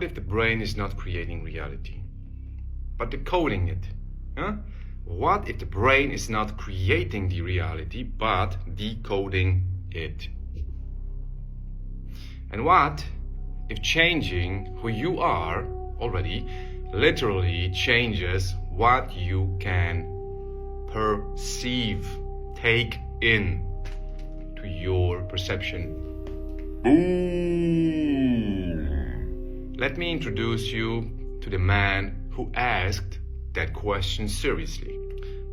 What if the brain is not creating reality, but decoding it? Huh? What if the brain is not creating the reality, but decoding it? And what if changing who you are already literally changes what you can perceive, take in to your perception? Boom! Let me introduce you to the man who asked that question seriously.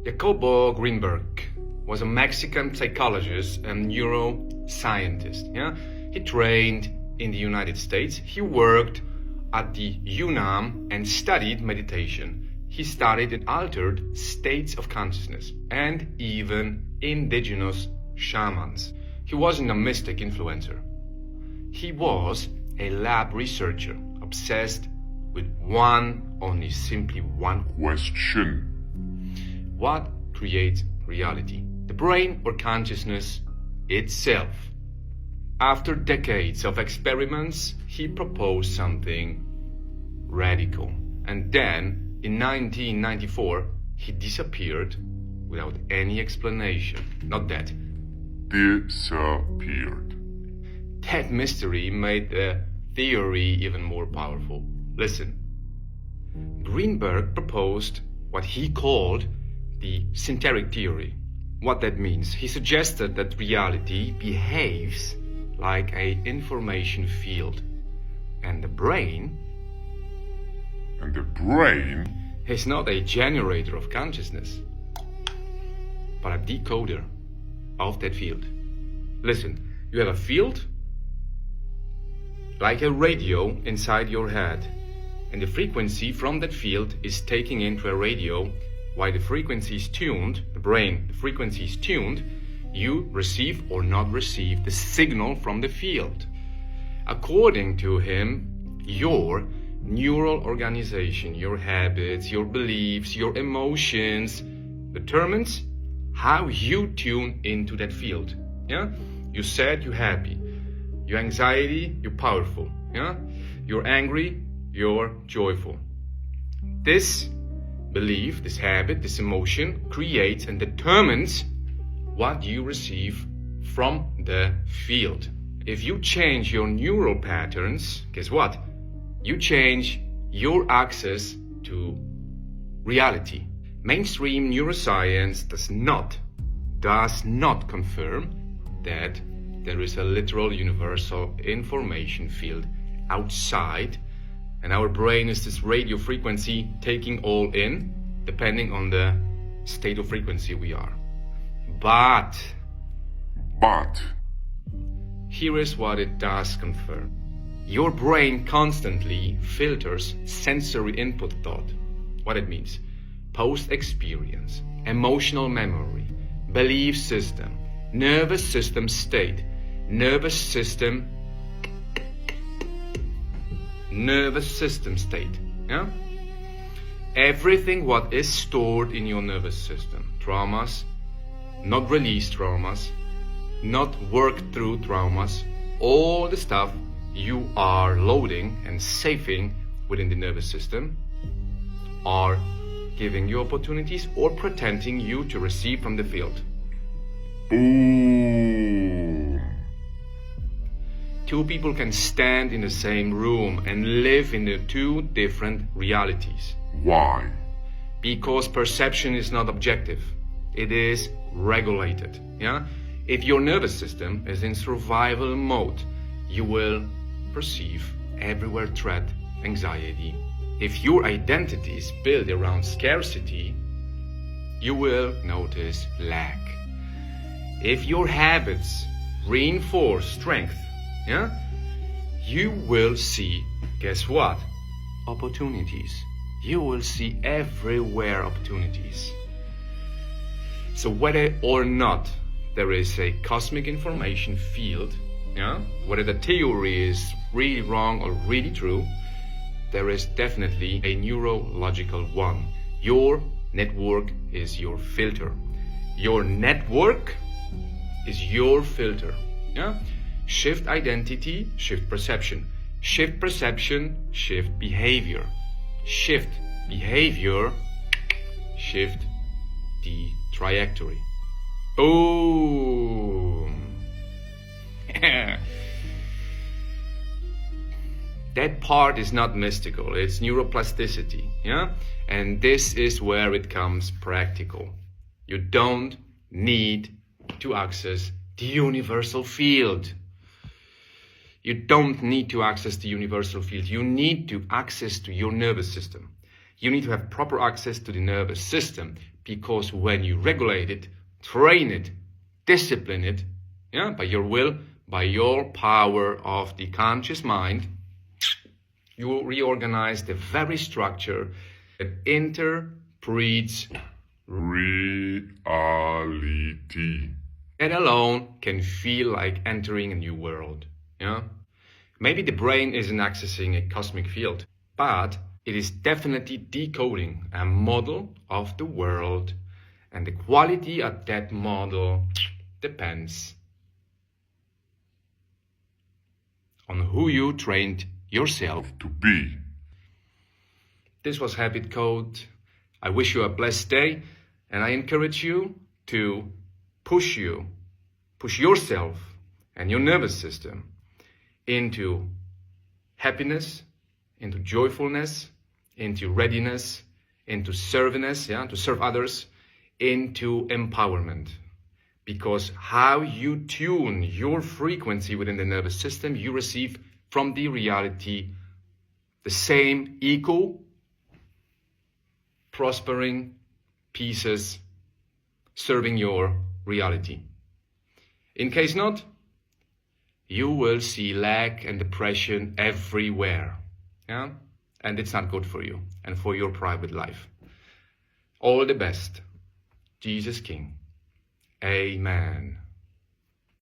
Jacobo Grinberg was a Mexican psychologist and neuroscientist. He trained in the United States. He worked at the UNAM and studied meditation. He studied in altered states of consciousness and even indigenous shamans. He wasn't a mystic influencer. He was a lab researcher obsessed with simply one Question. What creates reality? The brain or consciousness itself? After decades of experiments, he proposed something radical. And then, in 1994, he disappeared without any explanation. Not that. Disappeared. That mystery made the theory even more powerful. Listen. Grinberg proposed what he called the Sintergic Theory. What that means? He suggested that reality behaves like an information field. And the brain is not a generator of consciousness, but a decoder of that field. Listen, you have a field like a radio inside your head, and the frequency from that field is taking into a radio. While the frequency is tuned, the frequency is tuned, you receive or not receive the signal from the field. According to him, your neural organization, your habits, your beliefs, your emotions determines how you tune into that field. You sad, you're happy. Your anxiety, you're powerful. You're angry, you're joyful. This belief, this habit, this emotion creates and determines what you receive from the field. If you change your neural patterns, guess what? You change your access to reality. Mainstream neuroscience does not confirm that there is a literal universal information field outside, and our brain is this radio frequency taking all in, depending on the state of frequency we are. But here is what it does confirm. Your brain constantly filters sensory input thought. What it means? Post-experience, emotional memory, belief system, nervous system state, nervous system state. Everything what is stored in your nervous system, traumas, not released traumas, not worked through traumas, all the stuff you are loading and saving within the nervous system are giving you opportunities or pretending you to receive from the field. Boom! Two people can stand in the same room and live in the two different realities. Why? Because perception is not objective. It is regulated. If your nervous system is in survival mode, you will perceive everywhere threat, anxiety. If your identity is built around scarcity, you will notice lack. If your habits reinforce strength, you will see, guess what? Opportunities. You will see everywhere opportunities. So whether or not there is a cosmic information field, whether the theory is really wrong or really true, there is definitely a neurological one. Your network is your filter. Your network is your filter. Shift identity, shift perception. Shift perception, shift behavior. Shift behavior, shift the trajectory. Boom! That part is not mystical, it's neuroplasticity, yeah? And this is where it comes practical. You don't need to access the universal field. You don't need to access the universal field. You need to access to your nervous system. You need to have proper access to the nervous system, because when you regulate it, train it, discipline it, yeah, by your will, by your power of the conscious mind, you will reorganize the very structure that interprets reality. That alone can feel like entering a new world. Yeah? Maybe the brain isn't accessing a cosmic field, but it is definitely decoding a model of the world, and the quality of that model depends on who you trained yourself To be. This was Habit Code. I wish you a blessed day, and I encourage you to push yourself and your nervous system into happiness, into joyfulness, into readiness, into service, yeah, to serve others, into empowerment. Because how you tune your frequency within the nervous system, you receive from the reality the same equal, prospering pieces serving your reality. In case not, you will see lack and depression everywhere. Yeah? And it's not good for you and for your private life. All the best. Jesus King. Amen.